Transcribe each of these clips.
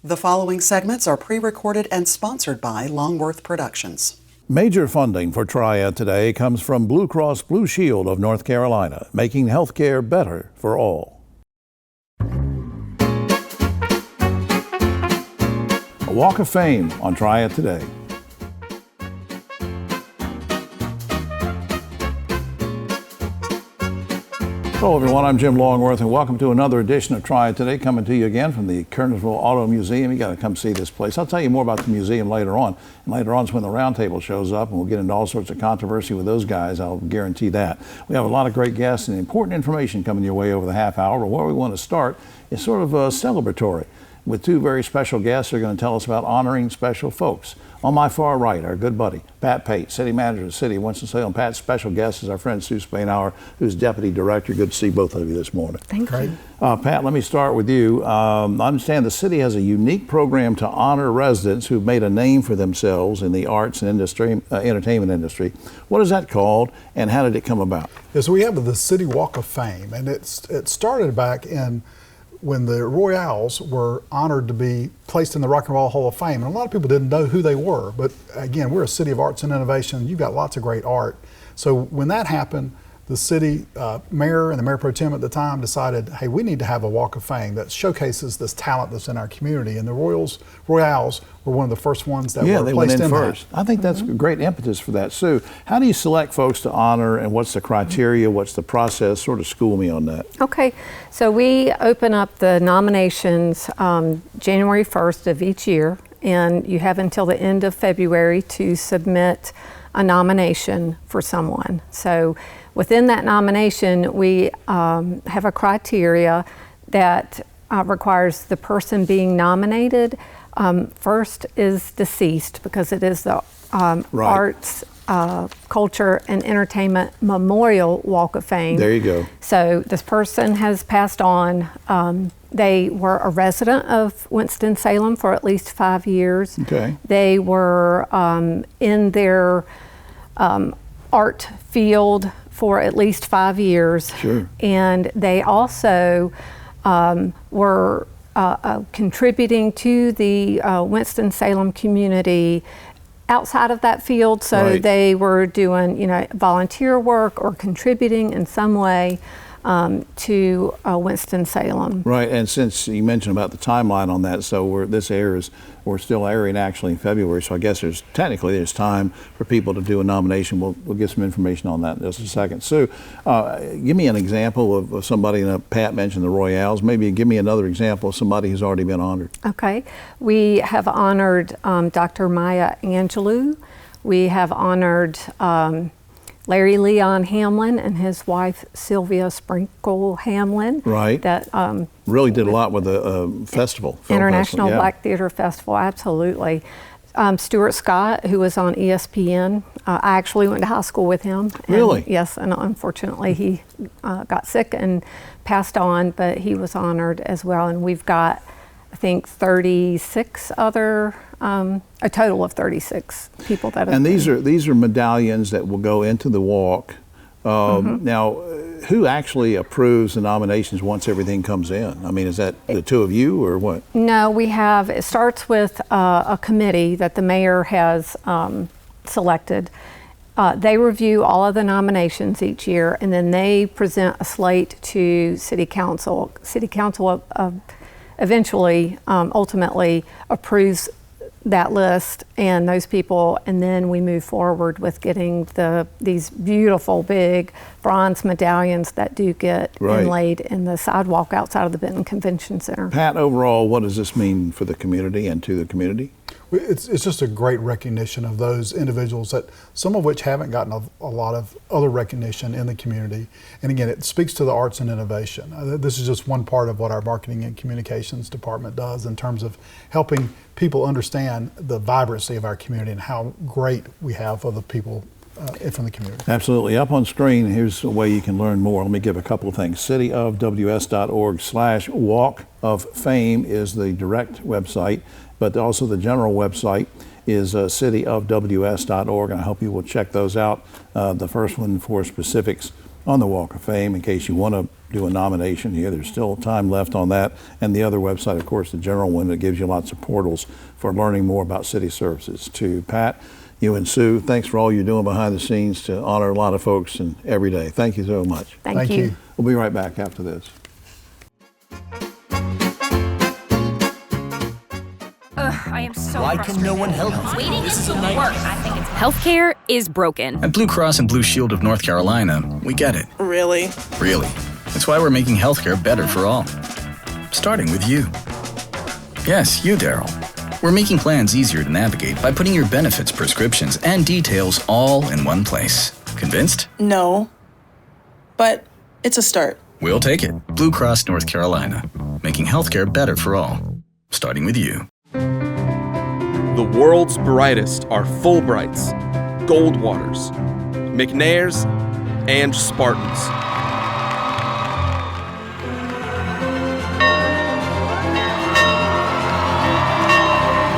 The following segments are pre-recorded and sponsored by Longworth Productions. Major funding for Triad Today comes from Blue Cross Blue Shield of North Carolina, making healthcare better for all. A Walk of Fame on Triad Today. Hello everyone, I'm Jim Longworth and welcome to another edition of Triad Today, coming to you again from the Kernersville Auto Museum. You got to come see this place. I'll tell you more about the museum later on. And later on is when the roundtable shows up and we'll get into all sorts of controversy with those guys, I'll guarantee that. We have a lot of great guests and important information coming your way over the half hour, but where we want to start is sort of celebratory with two very special guests who are going to tell us about honoring special folks. On my far right, our good buddy, Pat Pate, City Manager of the City of Winston-Salem. Pat's special guest is our friend Sue Spainhour, who's Deputy Director. Good to see both of you this morning. Thank you. Pat, let me start with you. I understand the city has a unique program to honor residents who've made a name for themselves in the arts and entertainment industry. What is that called, and how did it come about? Yeah, so we have the City Walk of Fame, and it started back in when the Royals were honored to be placed in the Rock and Roll Hall of Fame. And a lot of people didn't know who they were, but again, we're a city of arts and innovation. You've got lots of great art. So when that happened, the city mayor and the mayor pro tem at the time decided, hey, we need to have a Walk of Fame that showcases this talent that's in our community. And the Royals were one of the first ones that were they placed went in in first. that. I think that's a great impetus for that. Sue, how do you select folks to honor, and what's the criteria, what's the process? Sort of school me on that. Okay, so we open up the nominations January 1st of each year, and you have until the end of February to submit a nomination for someone. So within that nomination, we have a criteria that requires the person being nominated first is deceased, because it is the Arts, Culture, and Entertainment Memorial Walk of Fame. There you go. So this person has passed on. They were a resident of Winston-Salem for at least 5 years. Okay. They were in their art field for at least 5 years. Sure. And they also were contributing to the Winston-Salem community outside of that field. So they were doing, volunteer work or contributing in some way to Winston-Salem. Right, and since you mentioned about the timeline on that, so we're still airing actually in February, so I guess there's time for people to do a nomination. We'll get some information on that in just a second. Sue, give me an example of somebody, Pat mentioned the Royals, maybe give me another example of somebody who's already been honored. Okay, we have honored Dr. Maya Angelou. We have honored Larry Leon Hamlin and his wife Sylvia Sprinkle Hamlin. Right. That really did a lot with the festival. International Black Theater Festival, absolutely. Stuart Scott, who was on ESPN. I actually went to high school with him. Really? Yes, and unfortunately he got sick and passed on, but he was honored as well. And we've got, I think, 36 other, a total of 36 people that have And these are medallions that will go into the walk. Now, who actually approves the nominations once everything comes in? I mean, is that the two of you or what? No, it starts with a committee that the mayor has selected. They review all of the nominations each year, and then they present a slate to City Council. City Council eventually, ultimately approves that list and those people, and then we move forward with getting these beautiful big bronze medallions that do get inlaid in the sidewalk outside of the Benton Convention Center. Pat, overall, what does this mean for the community and to the community? It's just a great recognition of those individuals, that some of which haven't gotten a lot of other recognition in the community. And again, it speaks to the arts and innovation. This is just one part of what our marketing and communications department does in terms of helping people understand the vibrancy of our community and how great we have other people from the community. Absolutely. Up on screen, here's a way you can learn more. Let me give a couple of things. cityofws.org/walk of fame is the direct website, but also the general website is cityofws.org, and I hope you will check those out. The first one for specifics on the Walk of Fame in case you want to do a nomination here. There's still time left on that. And the other website, of course, the general one that gives you lots of portals for learning more about city services. To Pat, you and Sue, thanks for all you're doing behind the scenes to honor a lot of folks and every day. Thank you so much. Thank you. We'll be right back after this. I am so Why frustrated. can no one help me? Waiting This is is a the nightmare. worst. I think it's healthcare is broken. At Blue Cross and Blue Shield of North Carolina, we get it. Really? Really. That's why we're making healthcare better for all. Starting with you. Yes, you, Daryl. We're making plans easier to navigate by putting your benefits, prescriptions, and details all in one place. Convinced? No. But it's a start. We'll take it. Blue Cross North Carolina. Making healthcare better for all. Starting with you. The world's brightest are Fulbrights, Goldwaters, McNairs, and Spartans.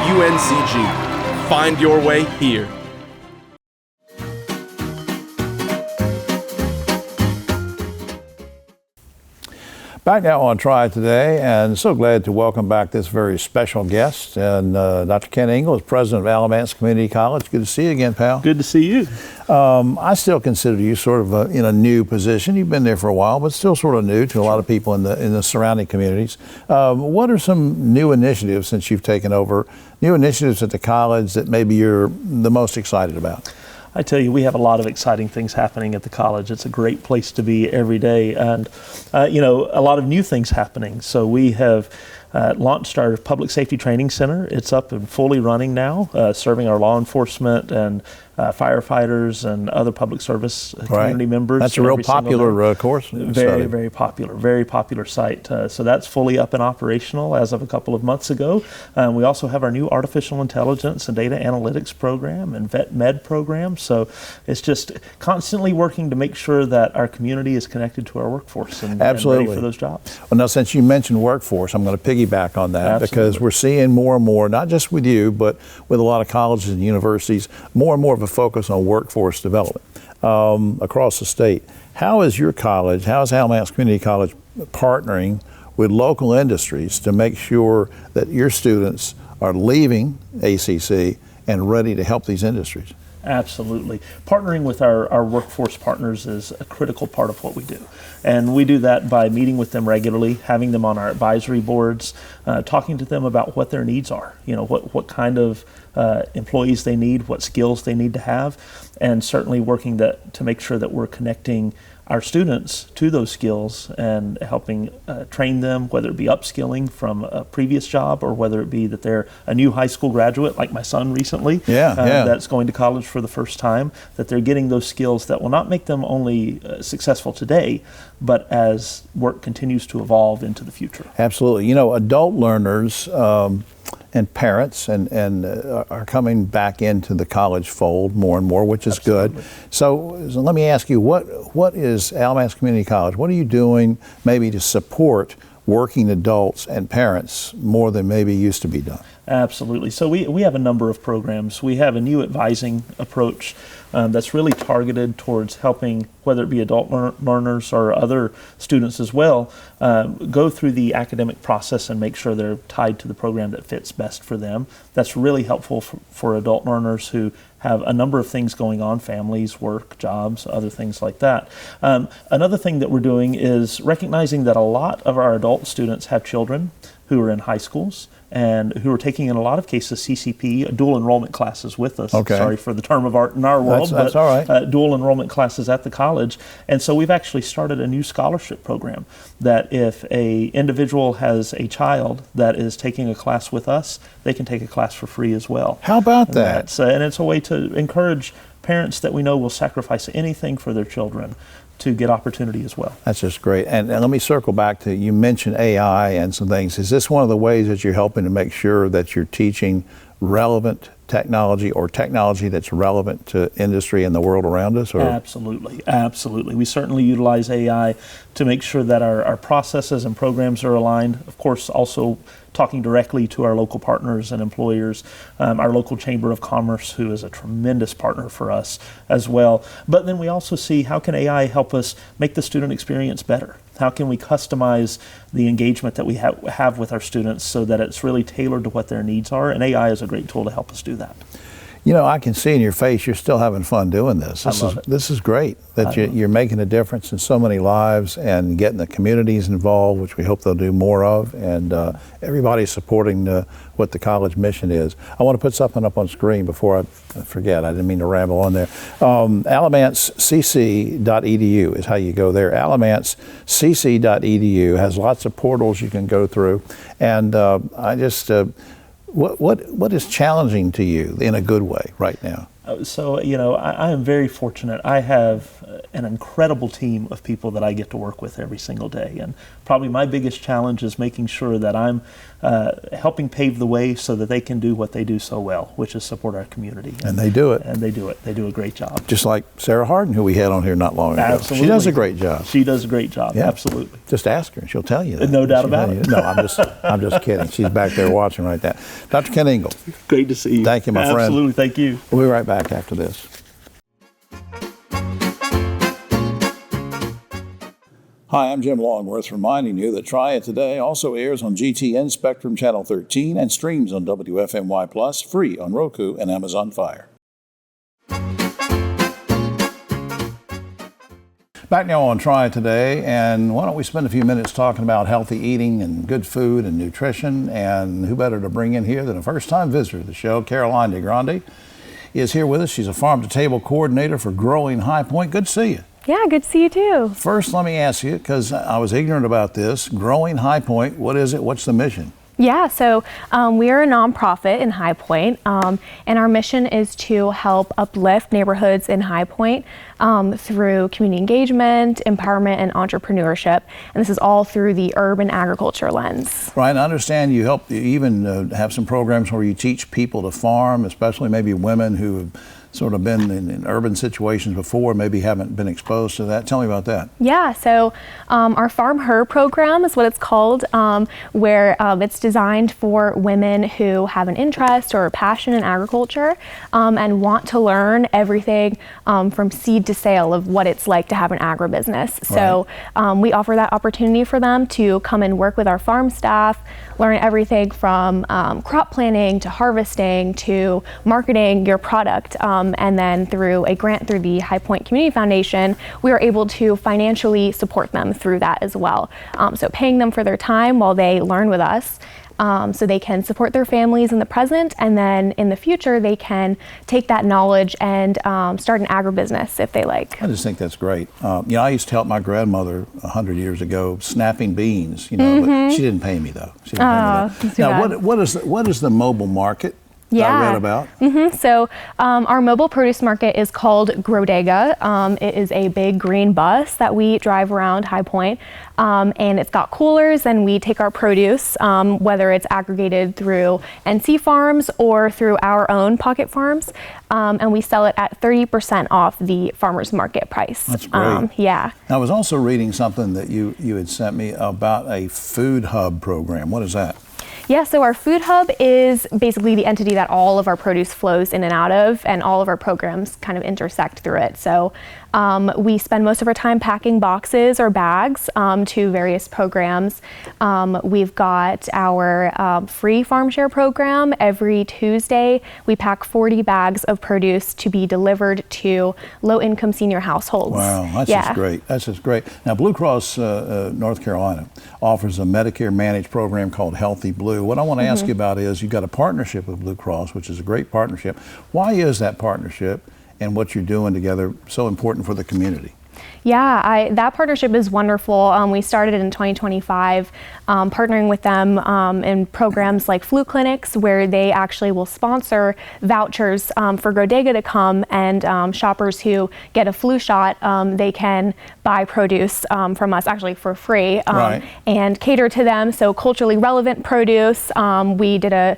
UNCG. Find your way here. Back now on Triad Today, and so glad to welcome back this very special guest. And Dr. Ken Engel is president of Alamance Community College. Good to see you again, pal. Good to see you. I still consider you sort of in a new position. You've been there for a while, but still sort of new to a lot of people in the surrounding communities. What are some new initiatives since you've taken over? New initiatives at the college that maybe you're the most excited about? I tell you, we have a lot of exciting things happening at the college. It's a great place to be every day, and a lot of new things happening. So we have launched our public safety training center. It's up and fully running now, serving our law enforcement and firefighters and other public service community members. That's a real popular course. Very popular site. So that's fully up and operational as of a couple of months ago. We also have our new artificial intelligence and data analytics program and vet med program. So it's just constantly working to make sure that our community is connected to our workforce and ready for those jobs. Well, now, since you mentioned workforce, I'm going to piggyback on that. Absolutely. Because we're seeing more and more, not just with you, but with a lot of colleges and universities, more and more of a focus on workforce development across the state. How is your college, how is Alamance Community College partnering with local industries to make sure that your students are leaving ACC and ready to help these industries? Absolutely. Partnering with our workforce partners is a critical part of what we do. And we do that by meeting with them regularly, having them on our advisory boards, talking to them about what their needs are, what kind of employees they need, what skills they need to have, and certainly working to make sure that we're connecting our students to those skills and helping train them, whether it be upskilling from a previous job or whether it be that they're a new high school graduate like my son recently that's going to college for the first time, that they're getting those skills that will not make them only successful today, but as work continues to evolve into the future. Absolutely. Adult learners and parents and are coming back into the college fold more and more, which is good. So let me ask you, what is Alamance Community College? What are you doing maybe to support working adults and parents more than maybe used to be done? Absolutely. So we have a number of programs. We have a new advising approach that's really targeted towards helping, whether it be adult learners or other students as well, go through the academic process and make sure they're tied to the program that fits best for them. That's really helpful for adult learners who have a number of things going on, families, work, jobs, other things like that. Another thing that we're doing is recognizing that a lot of our adult students have children who are in high schools and who are taking, in a lot of cases, CCP, dual enrollment classes with us. Okay. Sorry for the term of art in our world, that's all right. Dual enrollment classes at the college. And so we've actually started a new scholarship program that if a individual has a child that is taking a class with us, they can take a class for free as well. How about that? And it's a way to encourage parents that we know will sacrifice anything for their children to get opportunity as well. That's just great. And let me circle back to, you mentioned AI and some things. Is this one of the ways that you're helping to make sure that you're teaching relevant technology or technology that's relevant to industry and the world around us? Or? Absolutely, absolutely. We certainly utilize AI to make sure that our processes and programs are aligned. Of course, also talking directly to our local partners and employers, our local Chamber of Commerce, who is a tremendous partner for us as well. But then we also see, how can AI help us make the student experience better? How can we customize the engagement that we have with our students so that it's really tailored to what their needs are? And AI is a great tool to help us do that. You know, I can see in your face you're still having fun doing this. This is great that you're making a difference in so many lives and getting the communities involved, which we hope they'll do more of, and everybody's supporting what the college mission is. I want to put something up on screen before I forget. I didn't mean to ramble on there. Alamancecc.edu is how you go there. Alamancecc.edu has lots of portals you can go through, and what is challenging to you in a good way right now? So, you know, I am very fortunate. I have an incredible team of people that I get to work with every single day. And probably my biggest challenge is making sure that I'm helping pave the way so that they can do what they do so well, which is support our community. And they do it. And they do it. They do a great job. Just like Sarah Harden, who we had on here not long ago. Absolutely. She does a great job. She does a great job. Yeah. Absolutely. Just ask her and she'll tell you that. No doubt about it. No, I'm just kidding. She's back there watching right now. Dr. Ken Engel. Great to see you. Thank you, my friend. Absolutely. Thank you. We'll be right back after this. Hi, I'm Jim Longworth, reminding you that Triad Today also airs on GTN Spectrum Channel 13 and streams on WFMY Plus, free on Roku and Amazon Fire. Back now on Triad Today, and why don't we spend a few minutes talking about healthy eating and good food and nutrition, and who better to bring in here than a first-time visitor to the show. Caroline DeGrande is here with us. She's a farm-to-table coordinator for Growing High Point. Good to see you. Yeah, good to see you too. First, let me ask you, because I was ignorant about this, Growing High Point, what is it? What's the mission? Yeah, so we are a nonprofit in High Point, and our mission is to help uplift neighborhoods in High Point through community engagement, empowerment, and entrepreneurship. And this is all through the urban agriculture lens. Right, I understand you even have some programs where you teach people to farm, especially maybe women who have sort of been in urban situations before, maybe haven't been exposed to that. Tell me about that. Yeah, so our Farm Her program is what it's called, where it's designed for women who have an interest or a passion in agriculture and want to learn everything from seed to sale of what it's like to have an agribusiness. So we offer that opportunity for them to come and work with our farm staff, learn everything from crop planning to harvesting to marketing your product. And then through a grant through the High Point Community Foundation, we are able to financially support them through that as well. So paying them for their time while they learn with us, so they can support their families in the present, and then in the future they can take that knowledge and start an agribusiness if they like. I just think that's great. I used to help my grandmother 100 years ago snapping beans, but she didn't pay me though. She didn't pay me though. Now, what is the mobile market? I read about. So our mobile produce market is called Grodega. It is a big green bus that we drive around High Point, and it's got coolers, and we take our produce, whether it's aggregated through NC Farms or through our own pocket farms, and we sell it at 30% off the farmer's market price. That's great. Yeah. I was also reading something that you had sent me about a food hub program. What is that? Yeah, so our food hub is basically the entity that all of our produce flows in and out of, and all of our programs kind of intersect through it. So we spend most of our time packing boxes or bags to various programs. We've got our free farm share program. Every Tuesday, we pack 40 bags of produce to be delivered to low-income senior households. Wow, that's just great. That's just great. Now, Blue Cross North Carolina offers a Medicare managed program called Healthy Blue. What I want to ask you about is you've got a partnership with Blue Cross, which is a great partnership. Why is that partnership and what you're doing together so important for the community? Yeah, that partnership is wonderful. We started in 2025, partnering with them in programs like flu clinics, where they actually will sponsor vouchers for Grodega to come, and shoppers who get a flu shot, they can buy produce from us actually for free, and cater to them. So culturally relevant produce. We did a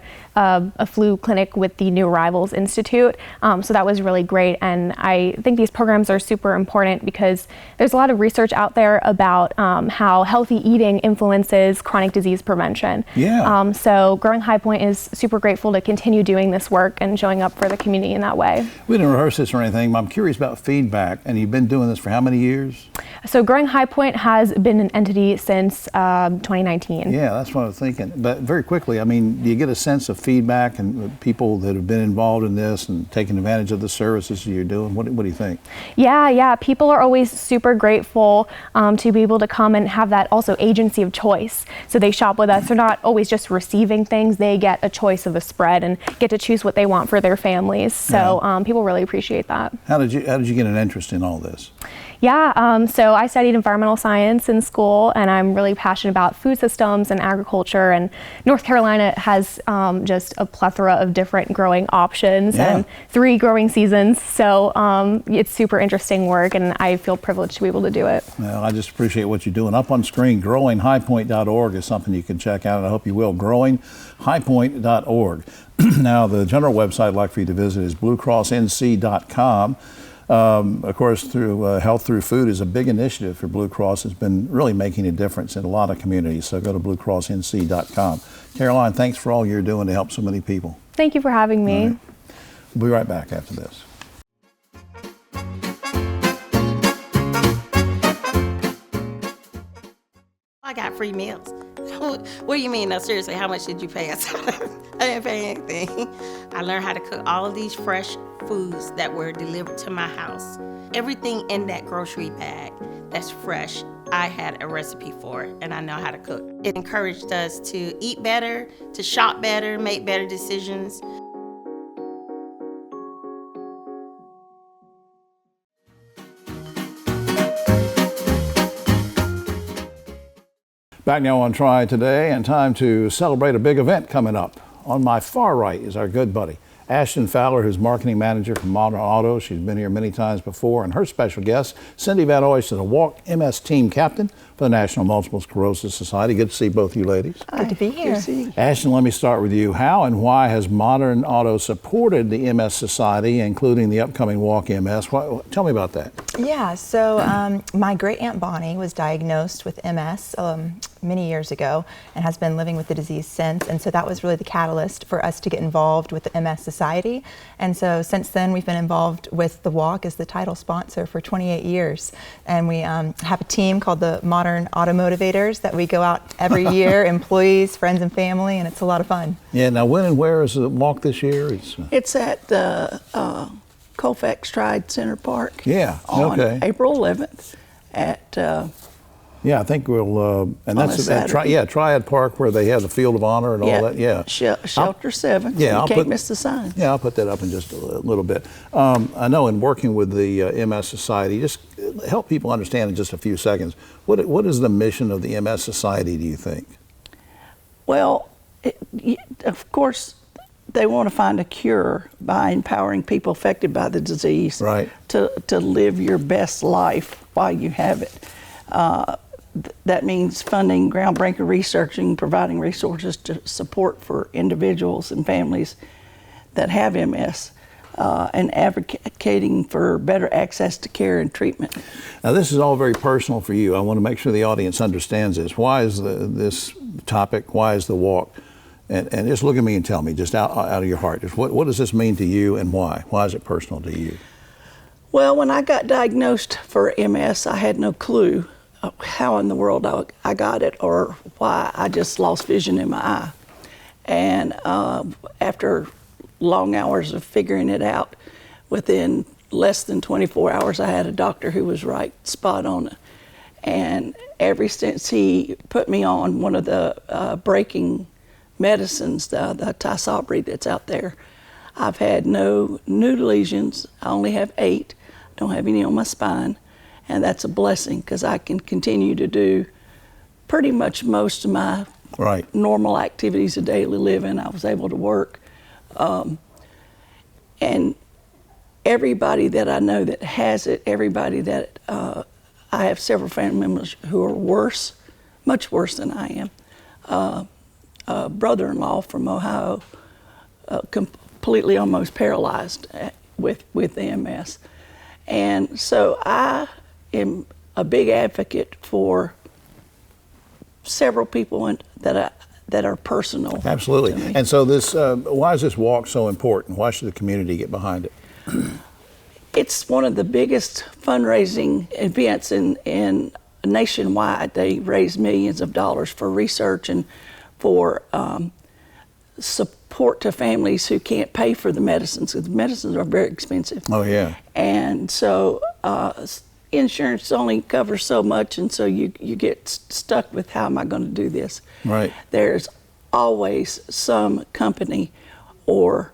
flu clinic with the New Arrivals Institute, so that was really great. And I think these programs are super important because there's a lot of research out there about how healthy eating influences chronic disease prevention. Yeah. So Growing High Point is super grateful to continue doing this work and showing up for the community in that way. We didn't rehearse this or anything, but I'm curious about feedback. And you've been doing this for how many years? So Growing High Point has been an entity since 2019. Yeah, that's what I was thinking. But very quickly, I mean, do you get a sense of feedback and people that have been involved in this and taking advantage of the services you're doing? What do you think? Yeah. People are always super grateful to be able to come and have that also agency of choice. So they shop with us. They're not always just receiving things. They get a choice of a spread and get to choose what they want for their families. So people really appreciate that. How did you get an interest in all this? Yeah, so I studied environmental science in school, and I'm really passionate about food systems and agriculture, and North Carolina has just a plethora of different growing options and 3 growing seasons, so it's super interesting work, and I feel privileged to be able to do it. Well, I just appreciate what you're doing. Up on screen, growinghighpoint.org is something you can check out, and I hope you will. growinghighpoint.org. Now, the general website I'd like for you to visit is bluecrossnc.com. Of course, through Health Through Food is a big initiative for Blue Cross. It's been really making a difference in a lot of communities. So go to bluecrossnc.com. Caroline, thanks for all you're doing to help so many people. Thank you for having me. Right. We'll be right back after this. I got free meals. What do you mean? No, seriously, how much did you pay us? I didn't pay anything. I learned how to cook all of these fresh foods that were delivered to my house. Everything in that grocery bag that's fresh, I had a recipe for, and I know how to cook. It encouraged us to eat better, to shop better, make better decisions. Back now on Triad Today, and time to celebrate a big event coming up. On my far right is our good buddy, Ashton Fowler, who's marketing manager for Modern Auto. She's been here many times before. And her special guest, Cindy Van Oyst, is a Walk MS team captain for the National Multiple Sclerosis Society. Good to see both you ladies. Good to be here. Ashton, let me start with you. How and why has Modern Auto supported the MS Society, including the upcoming Walk MS? Tell me about that. Yeah, so my great Aunt Bonnie was diagnosed with MS many years ago and has been living with the disease since. And so that was really the catalyst for us to get involved with the MS Society. And so since then, we've been involved with the Walk as the title sponsor for 28 years. And we have a team called the Modern Auto Motivators that we go out every year, employees, friends, and family, and it's a lot of fun. Yeah, now when and where is the Walk this year? It's at the Colfax Triad Center Park. Yeah, on April 11th at yeah, I think we'll, and that's at Triad Park where they have the Field of Honor and all that. Yeah, Shelter 7. Yeah, you can't miss the sign. Yeah, I'll put that up in just a little bit. I know in working with the MS Society, just help people understand in just a few seconds, what is the mission of the MS Society, do you think? Well, of course, they want to find a cure by empowering people affected by the disease to live your best life while you have it. That means funding groundbreaking research and providing resources to support for individuals and families that have MS, and advocating for better access to care and treatment. Now, this is all very personal for you. I want to make sure the audience understands this. Why is this topic? Why is the Walk? And just look at me and tell me, just out of your heart, just what does this mean to you and why? Why is it personal to you? Well, when I got diagnosed for MS, I had no clue how in the world I got it or why I just lost vision in my eye. And after long hours of figuring it out, within less than 24 hours, I had a doctor who was right spot on. And ever since he put me on one of the breaking medicines, the Tysabri that's out there, I've had no new lesions. I only have 8. Don't have any on my spine. and that's a blessing because I can continue to do pretty much most of my normal activities of daily living. I was able to work. And everybody that I know that has it, everybody that I have several family members who are worse, much worse than I am. A brother-in-law from Ohio, completely almost paralyzed with MS. And so I am a big advocate for several people that are personal. Absolutely. And so this, why is this walk so important? Why should the community get behind it? It's one of the biggest fundraising events in nationwide. They raise millions of dollars for research and for support to families who can't pay for the medicines, because the medicines are very expensive. Oh, yeah. And so insurance only covers so much, and so you get stuck with, how am I going to do this? Right. There's always some company or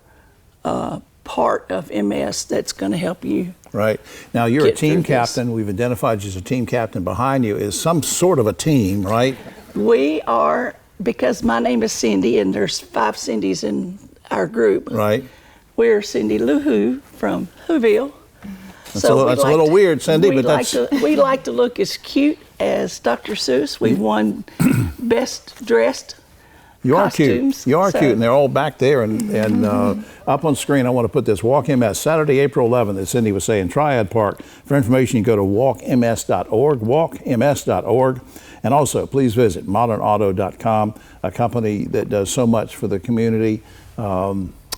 part of MS that's going to help you. Right. Now, you're a team captain. We've identified you as a team captain. Behind you is some sort of a team, right? We are, because my name is Cindy, and there's 5 Cindys in our group. Right. We're Cindy Lou Who from Whoville. That's a little weird, Cindy, but that's... We like to look as cute as Dr. Seuss. We won Best Dressed Costumes. You are cute, and they're all back there. And up on screen, I want to put this. Walk MS, Saturday, April 11th, as Cindy was saying, Triad Park. For information, you can go to walkms.org, walkms.org. And also, please visit modernauto.com, a company that does so much for the community.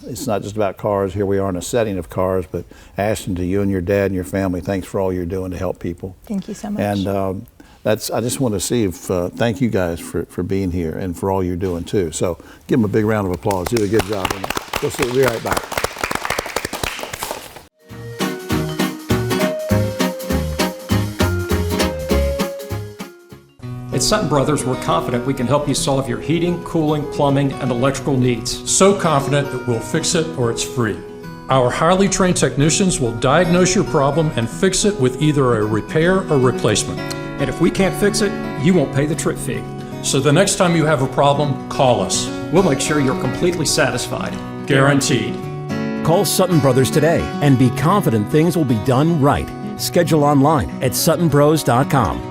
It's not just about cars. Here we are in a setting of cars, but Ashton, to you and your dad and your family, thanks for all you're doing to help people. Thank you so much. And I just want to see if, thank you guys for being here and for all you're doing too. So give them a big round of applause. You did a good job. We'll be right back. At Sutton Brothers, we're confident we can help you solve your heating, cooling, plumbing, and electrical needs. So confident that we'll fix it or it's free. Our highly trained technicians will diagnose your problem and fix it with either a repair or replacement. And if we can't fix it, you won't pay the trip fee. So the next time you have a problem, call us. We'll make sure you're completely satisfied. Guaranteed. Call Sutton Brothers today and be confident things will be done right. Schedule online at suttonbros.com.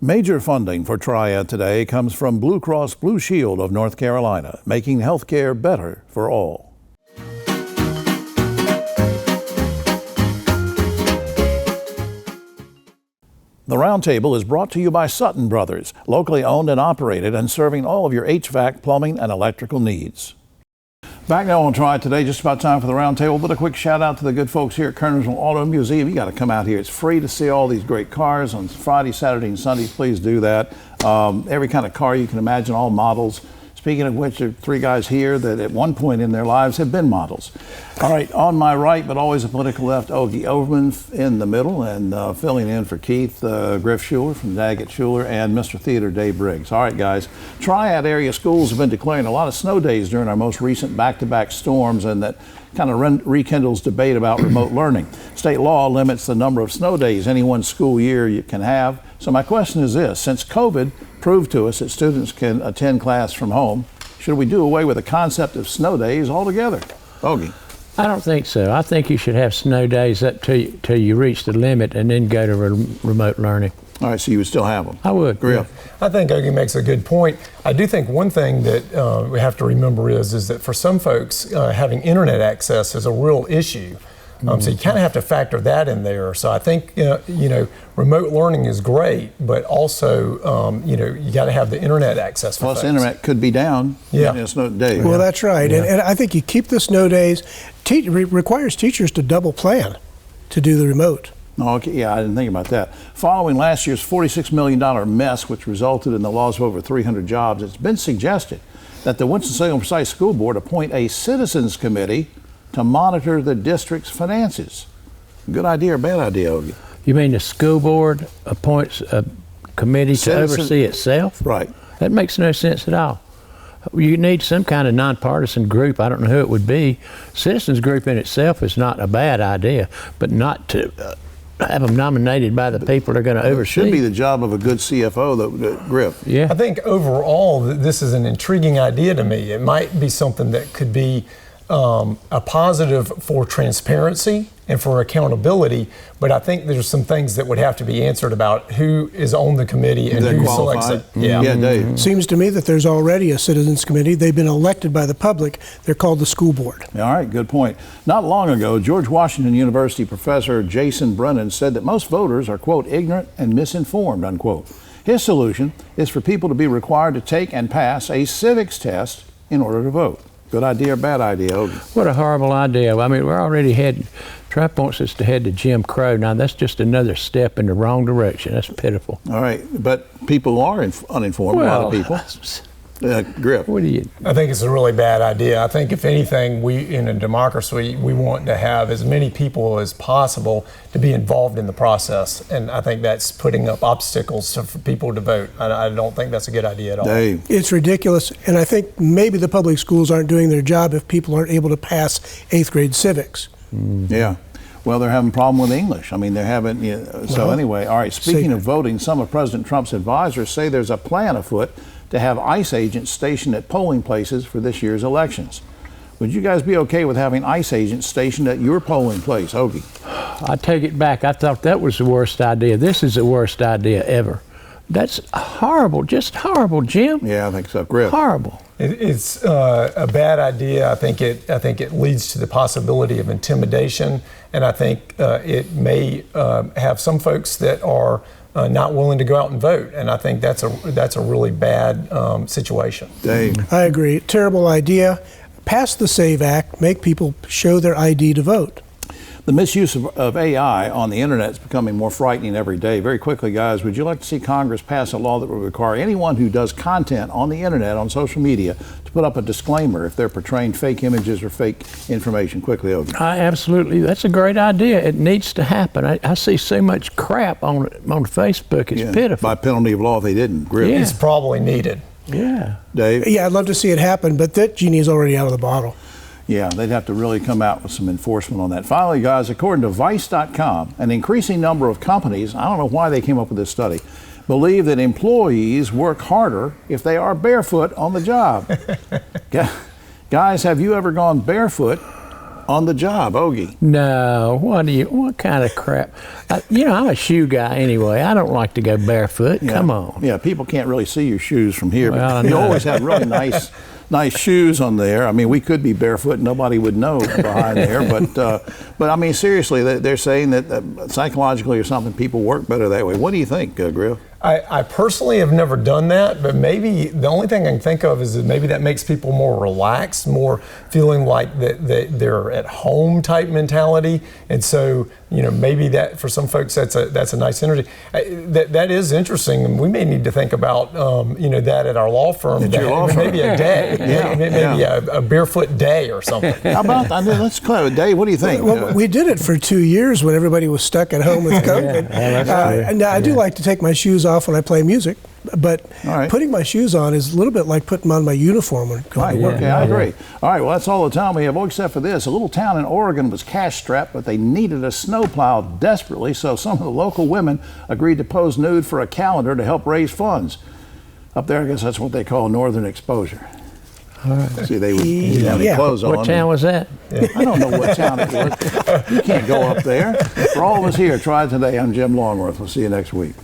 Major funding for Triad Today comes from Blue Cross Blue Shield of North Carolina, making health care better for all. The Roundtable is brought to you by Sutton Brothers, locally owned and operated and serving all of your HVAC, plumbing, and electrical needs. Back now on Triad Today, just about time for the Roundtable, but a quick shout out to the good folks here at Kernersville Auto Museum. You got to come out here. It's free to see all these great cars on Friday, Saturday, and Sundays. Please do that. Every kind of car you can imagine, all models. Speaking of which, there are 3 guys here that at one point in their lives have been models. All right, on my right, but always a political left, Ogie Overman in the middle, and filling in for Keith Griff Schuler from Daggett Schuler, and Mr. Theater Dave Briggs. All right, guys, Triad area schools have been declaring a lot of snow days during our most recent back-to-back storms, and that kind of rekindles debate about remote learning. State law limits the number of snow days any one school year you can have. So my question is this: since COVID proved to us that students can attend class from home, should we do away with the concept of snow days altogether? Ogie. I don't think so. I think you should have snow days up till you reach the limit and then go to remote learning. All right, so you would still have them? I would. Griff. I think Ogie makes a good point. I do think one thing that we have to remember is that for some folks, having internet access is a real issue. So you kind of have to factor that in there. So I think, remote learning is great, but also, you got to have the internet access for Plus, folks. internet could be down. Yeah. In snow days. Well, that's right. Yeah. And I think you keep the snow days, requires teachers to double plan to do the remote. Oh, okay. Yeah, I didn't think about that. Following last year's $46 million mess, which resulted in the loss of over 300 jobs, it's been suggested that the Winston-Salem Forsyth School Board appoint a citizens committee to monitor the district's finances. Good idea or bad idea, Ogie? You mean the school board appoints a committee to oversee itself? Right. That makes no sense at all. You need some kind of nonpartisan group. I don't know who it would be. Citizens group in itself is not a bad idea, but not to have them nominated by the people they're going to oversee. It should be the job of a good CFO, Griff. Yeah. I think overall, this is an intriguing idea to me. It might be something that could be a positive for transparency and for accountability, but I think there's some things that would have to be answered about who is on the committee and who selects it. Yeah, Dave. Seems to me that there's already a citizens committee. They've been elected by the public. They're called the school board. All right, good point. Not long ago, George Washington University professor Jason Brennan said that most voters are, quote, ignorant and misinformed, unquote. His solution is for people to be required to take and pass a civics test in order to vote. Good idea or bad idea, Ogie? What a horrible idea. I mean, Trump wants us to head to Jim Crow. Now, that's just another step in the wrong direction. That's pitiful. All right, but people are uninformed, a lot of people. Griff. What do you? I think it's a really bad idea. I think if anything, we in a democracy, we want to have as many people as possible to be involved in the process. And I think that's putting up obstacles for people to vote. I don't think that's a good idea at all. Dave. It's ridiculous. And I think maybe the public schools aren't doing their job if people aren't able to pass 8th grade civics. Mm-hmm. Yeah. Well, they're having a problem with English. I mean, they're having, so anyway, all right, speaking of voting, some of President Trump's advisors say there's a plan afoot to have ICE agents stationed at polling places for this year's elections. Would you guys be okay with having ICE agents stationed at your polling place, Ogie? I take it back. I thought that was the worst idea. This is the worst idea ever. That's horrible, just horrible, Jim. Yeah, I think so. Griff. Horrible. It's a bad idea. I think it leads to the possibility of intimidation, and I think it may have some folks that are not willing to go out and vote, and I think that's a really bad situation. Dave. I agree. Terrible idea. Pass the SAVE Act. Make people show their ID to vote. The misuse of AI on the internet is becoming more frightening every day. Very quickly, guys, would you like to see Congress pass a law that would require anyone who does content on the internet, on social media, to put up a disclaimer if they're portraying fake images or fake information? Quickly, Ogie. Absolutely. That's a great idea. It needs to happen. I see so much crap on Facebook. It's pitiful. By penalty of law if they didn't. Really. It's probably needed. Yeah. Dave? Yeah, I'd love to see it happen, but that genie's already out of the bottle. Yeah, they'd have to really come out with some enforcement on that. Finally, guys, according to Vice.com, an increasing number of companies, I don't know why they came up with this study, believe that employees work harder if they are barefoot on the job. Guys, have you ever gone barefoot on the job, Ogie? No. What kind of crap? I'm a shoe guy anyway. I don't like to go barefoot. Yeah. Come on. Yeah, people can't really see your shoes from here, Well, but you no. always have really nice shoes on there. I mean, we could be barefoot and nobody would know behind there, but I mean, seriously, they're saying that psychologically or something, people work better that way. What do you think, Griff? I personally have never done that, but maybe the only thing I can think of is that maybe that makes people more relaxed, more feeling like that they're at home type mentality. And so, maybe that for some folks that's a nice energy. That is interesting, and we may need to think about that at our law firm. Maybe a day, maybe a barefoot day or something. How about that? Let's clear. Dave, what do you think? Well, we did it for 2 years when everybody was stuck at home with COVID. Now I do like to take my shoes off when I play music, but putting my shoes on is a little bit like putting on my uniform when going to work. Okay, I agree. All right, well, that's all the time we have, except for this. A little town in Oregon was cash-strapped, but they needed a snowplow desperately, so some of the local women agreed to pose nude for a calendar to help raise funds. Up there, I guess that's what they call northern exposure. All right. See, they would have any clothes on. What town was that? I don't know what town it was. You can't go up there. For all of us here, Triad Today, I'm Jim Longworth. We'll see you next week.